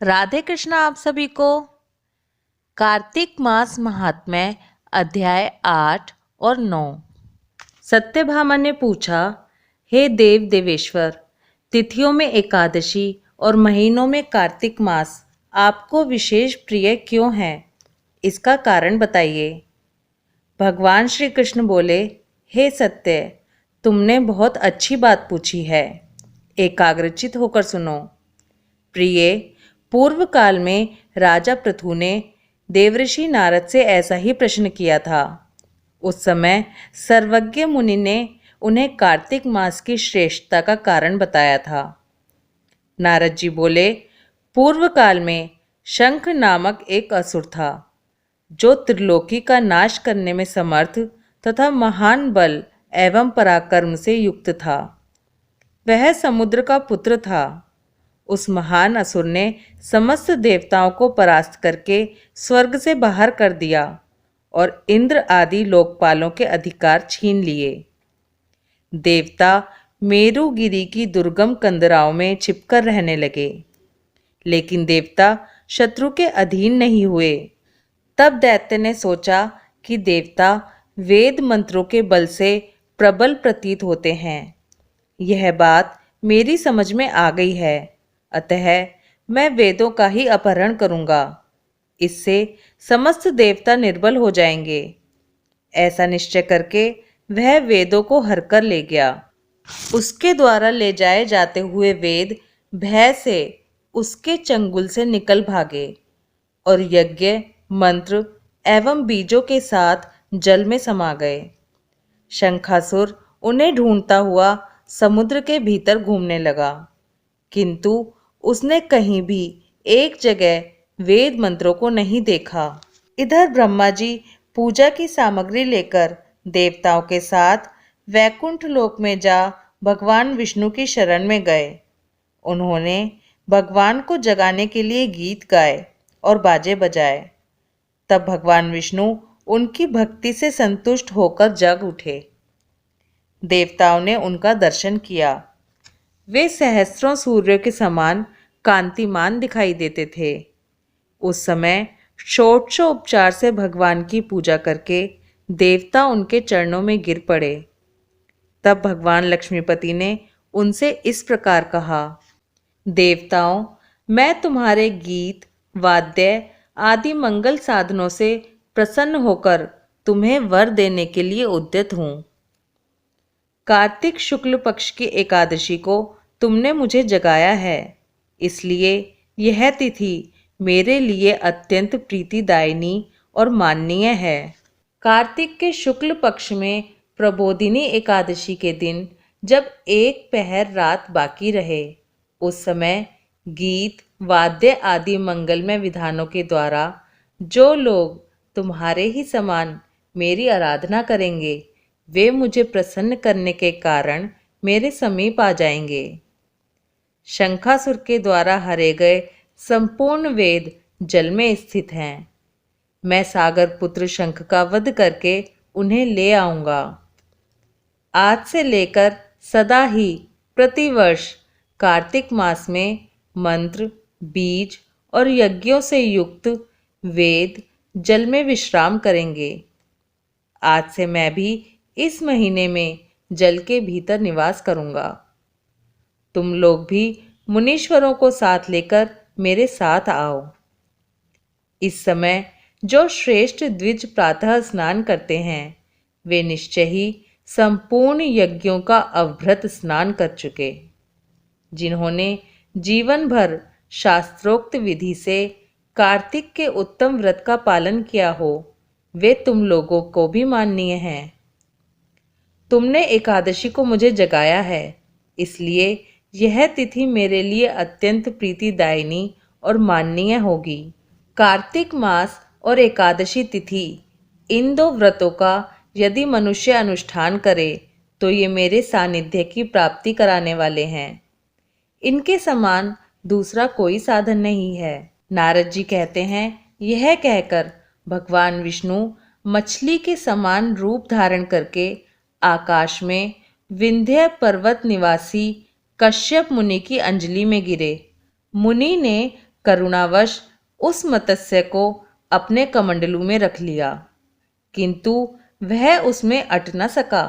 राधे कृष्णा आप सभी को। कार्तिक मास महात्म्य अध्याय 8 और 9। सत्यभामा ने पूछा, हे देव देवेश्वर, तिथियों में एकादशी और महीनों में कार्तिक मास आपको विशेष प्रिय क्यों है? इसका कारण बताइए। भगवान श्री कृष्ण बोले, हे सत्य, तुमने बहुत अच्छी बात पूछी है। एकाग्रचित होकर सुनो। प्रिय, पूर्व काल में राजा पृथु ने देवऋषि नारद से ऐसा ही प्रश्न किया था। उस समय सर्वज्ञ मुनि ने उन्हें कार्तिक मास की श्रेष्ठता का कारण बताया था। नारद जी बोले, पूर्व काल में शंख नामक एक असुर था, जो त्रिलोकी का नाश करने में समर्थ तथा महान बल एवं पराक्रम से युक्त था। वह समुद्र का पुत्र था। उस महान असुर ने समस्त देवताओं को परास्त करके स्वर्ग से बाहर कर दिया और इंद्र आदि लोकपालों के अधिकार छीन लिए। देवता मेरुगिरी की दुर्गम कंदराओं में छिपकर रहने लगे, लेकिन देवता शत्रु के अधीन नहीं हुए। तब दैत्य ने सोचा कि देवता वेद मंत्रों के बल से प्रबल प्रतीत होते हैं। यह बात मेरी समझ में आ गई है, अतः मैं वेदों का ही अपहरण करूंगा। इससे समस्त देवता निर्बल हो जाएंगे। ऐसा निश्चय करके वह वेदों को हरकर ले गया। उसके द्वारा ले जाए जाते हुए वेद भय से उसके चंगुल से निकल भागे और यज्ञ, मंत्र एवं बीजों के साथ जल में समा गए। शंखासुर उन्हें ढूंढता हुआ समुद्र के भीतर घूमने लगा, किंतु उसने कहीं भी एक जगह वेद मंत्रों को नहीं देखा। इधर ब्रह्मा जी पूजा की सामग्री लेकर देवताओं के साथ वैकुंठ लोक में जा भगवान विष्णु की शरण में गए। उन्होंने भगवान को जगाने के लिए गीत गाए और बाजे बजाए। तब भगवान विष्णु उनकी भक्ति से संतुष्ट होकर जग उठे। देवताओं ने उनका दर्शन किया। वे सहस्रों सूर्यों के समान कांतिमान दिखाई देते थे। उस समय षोडशोपचार से भगवान की पूजा करके देवता उनके चरणों में गिर पड़े। तब भगवान लक्ष्मीपति ने उनसे इस प्रकार कहा, देवताओं, मैं तुम्हारे गीत, वाद्य आदि मंगल साधनों से प्रसन्न होकर तुम्हें वर देने के लिए उद्यत हूँ। कार्तिक शुक्ल पक्ष की एकादशी को तुमने मुझे जगाया है, इसलिए यह तिथि मेरे लिए अत्यंत प्रीतिदायिनी और माननीय है। कार्तिक के शुक्ल पक्ष में प्रबोधिनी एकादशी के दिन जब एक पहर रात बाकी रहे, उस समय गीत, वाद्य आदि मंगलमय विधानों के द्वारा जो लोग तुम्हारे ही समान मेरी आराधना करेंगे, वे मुझे प्रसन्न करने के कारण मेरे समीप आ जाएंगे। शंखासुर के द्वारा हरे गए संपूर्ण वेद जल में स्थित हैं। मैं सागर पुत्र शंख का वध करके उन्हें ले आऊंगा। आज से लेकर सदा ही प्रतिवर्ष कार्तिक मास में मंत्र, बीज और यज्ञों से युक्त वेद जल में विश्राम करेंगे। आज से मैं भी इस महीने में जल के भीतर निवास करूंगा। तुम लोग भी मुनीश्वरों को साथ लेकर मेरे साथ आओ। इस समय जो श्रेष्ठ द्विज प्रातः स्नान करते हैं, वे निश्चय ही संपूर्ण यज्ञों का अवभृत स्नान कर चुके। जिन्होंने जीवन भर शास्त्रोक्त विधि से कार्तिक के उत्तम व्रत का पालन किया हो, वे तुम लोगों को भी माननीय हैं। तुमने एकादशी को मुझे जगाया है, इसलिए यह तिथि मेरे लिए अत्यंत प्रीतिदायिनी और माननीय होगी। कार्तिक मास और एकादशी तिथि, इन दो व्रतों का यदि मनुष्य अनुष्ठान करे तो ये मेरे सानिध्य की प्राप्ति कराने वाले हैं। इनके समान दूसरा कोई साधन नहीं है। नारद जी कहते हैं, यह कहकर भगवान विष्णु मछली के समान रूप धारण करके आकाश में विंध्य पर्वत निवासी कश्यप मुनि की अंजलि में गिरे। मुनि ने करुणावश उस मत्स्य को अपने कमंडलू में रख लिया, किंतु वह उसमें अट न सका।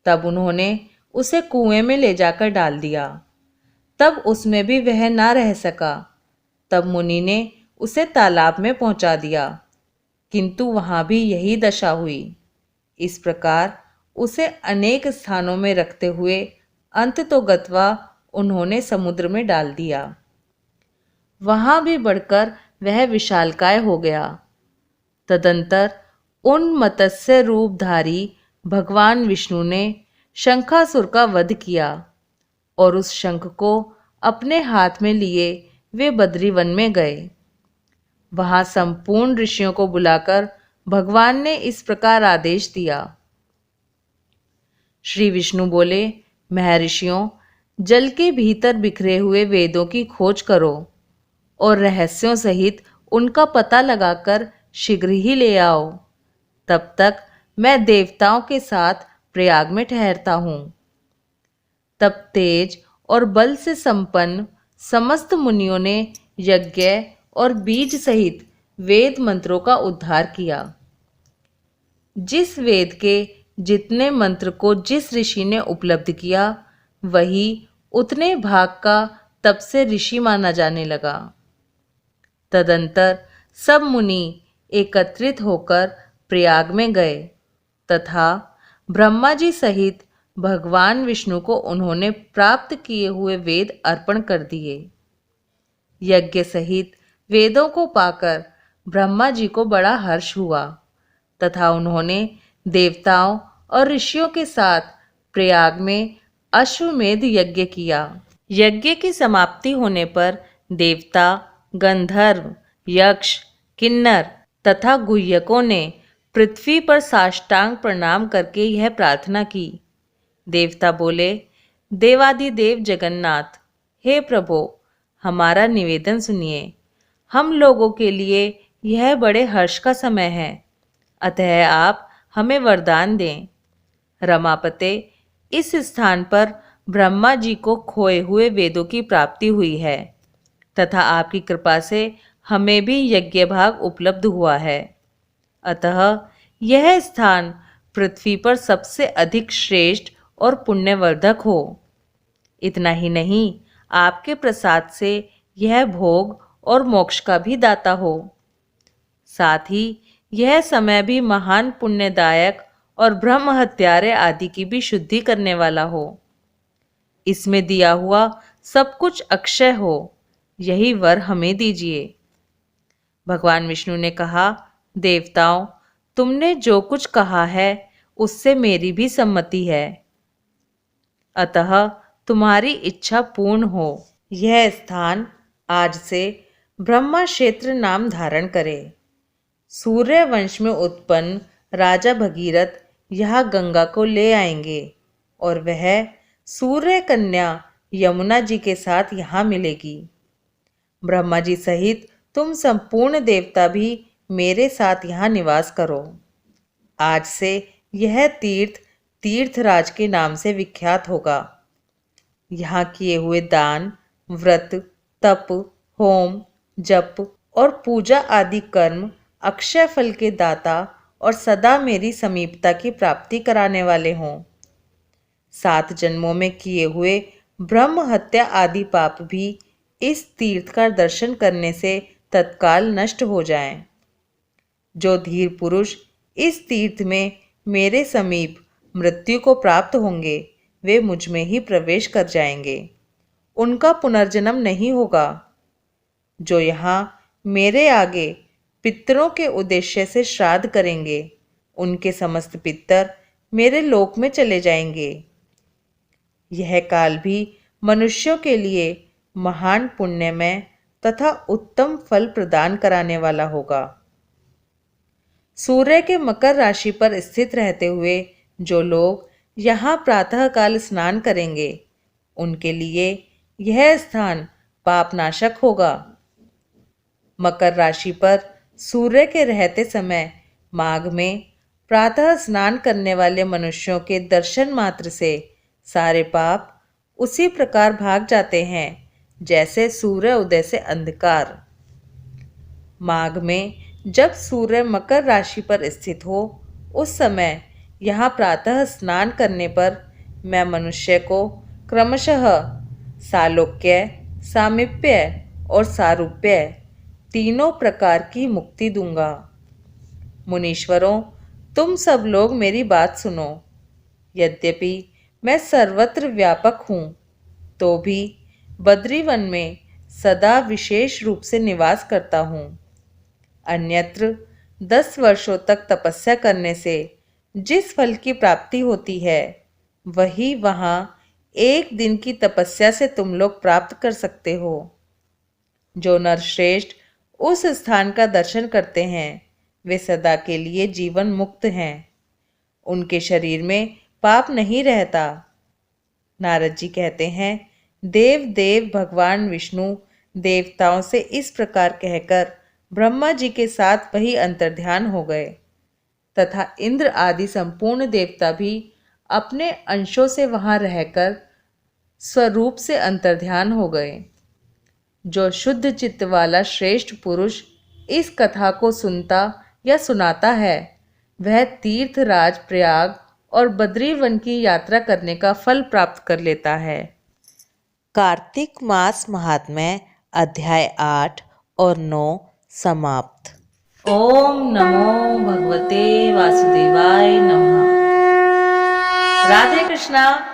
तब उन्होंने उसे कुएं में ले जाकर डाल दिया। तब उसमें भी वह ना रह सका। तब मुनि ने उसे तालाब में पहुंचा दिया, किंतु वहां भी यही दशा हुई। इस प्रकार उसे अनेक स्थानों में रखते हुए अंत तो गत्वा उन्होंने समुद्र में डाल दिया। वहां भी बढ़कर वह विशालकाय हो गया। तदंतर उन मत्स्य रूपधारी भगवान विष्णु ने शंखासुर का वध किया और उस शंख को अपने हाथ में लिए वे बद्रीवन में गए। वहां संपूर्ण ऋषियों को बुलाकर भगवान ने इस प्रकार आदेश दिया। श्री विष्णु बोले, महर्षियों, जल के भीतर बिखरे हुए वेदों की खोज करो और रहस्यों सहित उनका पता लगाकर शीघ्र ही ले आओ। तब तक मैं देवताओं के साथ प्रयाग में ठहरता हूँ। तब तेज और बल से संपन्न समस्त मुनियों ने यज्ञ और बीज सहित वेद मंत्रों का उद्धार किया। जिस वेद के जितने मंत्र को जिस ऋषि ने उपलब्ध किया, वही उतने भाग का तब से ऋषि माना जाने लगा। तदंतर सब मुनि एकत्रित होकर प्रयाग में गए तथा ब्रह्मा जी सहित भगवान विष्णु को उन्होंने प्राप्त किए हुए वेद अर्पण कर दिए। यज्ञ सहित वेदों को पाकर ब्रह्मा जी को बड़ा हर्ष हुआ तथा उन्होंने देवताओं और ऋषियों के साथ प्रयाग में अश्वमेध यज्ञ किया। यज्ञ की समाप्ति होने पर देवता, गंधर्व, यक्ष, किन्नर तथा गुह्यकों ने पृथ्वी पर साष्टांग प्रणाम करके यह प्रार्थना की। देवता बोले, देवादिदेव जगन्नाथ, हे प्रभो, हमारा निवेदन सुनिए। हम लोगों के लिए यह बड़े हर्ष का समय है, अतः आप हमें वरदान दें। रमापते, इस स्थान पर ब्रह्मा जी को खोए हुए वेदों की प्राप्ति हुई है तथा आपकी कृपा से हमें भी यज्ञ भाग उपलब्ध हुआ है। अतः यह स्थान पृथ्वी पर सबसे अधिक श्रेष्ठ और पुण्यवर्धक हो। इतना ही नहीं, आपके प्रसाद से यह भोग और मोक्ष का भी दाता हो। साथ ही यह समय भी महान पुण्यदायक और ब्रह्म हत्यारे आदि की भी शुद्धि करने वाला हो। इसमें दिया हुआ सब कुछ अक्षय हो, यही वर हमें दीजिए। भगवान विष्णु ने कहा, देवताओं, तुमने जो कुछ कहा है उससे मेरी भी सम्मति है, अतः तुम्हारी इच्छा पूर्ण हो। यह स्थान आज से ब्रह्मा क्षेत्र नाम धारण करे। सूर्य वंश में उत्पन्न राजा भगीरथ यहाँ गंगा को ले आएंगे और वह सूर्य कन्या यमुना जी के साथ यहाँ मिलेगी। ब्रह्मा जी सहित तुम संपूर्ण देवता भी मेरे साथ यहाँ निवास करो। आज से यह तीर्थ तीर्थराज के नाम से विख्यात होगा। यहाँ किए हुए दान, व्रत, तप, होम, जप और पूजा आदि कर्म अक्षय फल के दाता और सदा मेरी समीपता की प्राप्ति कराने वाले हों। 7 जन्मों में किए हुए ब्रह्म हत्या आदि पाप भी इस तीर्थ का दर्शन करने से तत्काल नष्ट हो जाएं। जो धीर पुरुष इस तीर्थ में मेरे समीप मृत्यु को प्राप्त होंगे, वे मुझ में ही प्रवेश कर जाएंगे। उनका पुनर्जन्म नहीं होगा। जो यहाँ मेरे आगे पितरों के उद्देश्य से श्राद्ध करेंगे, उनके समस्त पितर मेरे लोक में चले जाएंगे। यह काल भी मनुष्यों के लिए महान पुण्यमय तथा उत्तम फल प्रदान कराने वाला होगा। सूर्य के मकर राशि पर स्थित रहते हुए जो लोग यहाँ प्रातःकाल स्नान करेंगे, उनके लिए यह स्थान पापनाशक होगा। मकर राशि पर सूर्य के रहते समय माघ में प्रातः स्नान करने वाले मनुष्यों के दर्शन मात्र से सारे पाप उसी प्रकार भाग जाते हैं जैसे सूर्य उदय से अंधकार। माघ में जब सूर्य मकर राशि पर स्थित हो, उस समय यहाँ प्रातः स्नान करने पर मैं मनुष्य को क्रमशः सालोक्य, सामीप्य और सारूप्य तीनों प्रकार की मुक्ति दूंगा। मुनीश्वरों, तुम सब लोग मेरी बात सुनो। यद्यपि मैं सर्वत्र व्यापक हूँ, तो भी बद्रीवन में सदा विशेष रूप से निवास करता हूँ। अन्यत्र 10 वर्षों तक तपस्या करने से जिस फल की प्राप्ति होती है, वही वहाँ एक दिन की तपस्या से तुम लोग प्राप्त कर सकते हो। जो नरश्रेष्ठ उस स्थान का दर्शन करते हैं, वे सदा के लिए जीवन मुक्त हैं। उनके शरीर में पाप नहीं रहता। नारद जी कहते हैं, देव देव भगवान विष्णु देवताओं से इस प्रकार कहकर ब्रह्मा जी के साथ वही अंतर्ध्यान हो गए तथा इंद्र आदि संपूर्ण देवता भी अपने अंशों से वहां रहकर स्वरूप से अंतर्ध्यान हो गए। जो शुद्ध चित्त वाला श्रेष्ठ पुरुष इस कथा को सुनता या सुनाता है, वह तीर्थराज प्रयाग और बद्रीवन की यात्रा करने का फल प्राप्त कर लेता है। कार्तिक मास महात्म्य अध्याय 8 और 9 समाप्त। ओम नमो भगवते वासुदेवाय नमः। राधे कृष्णा।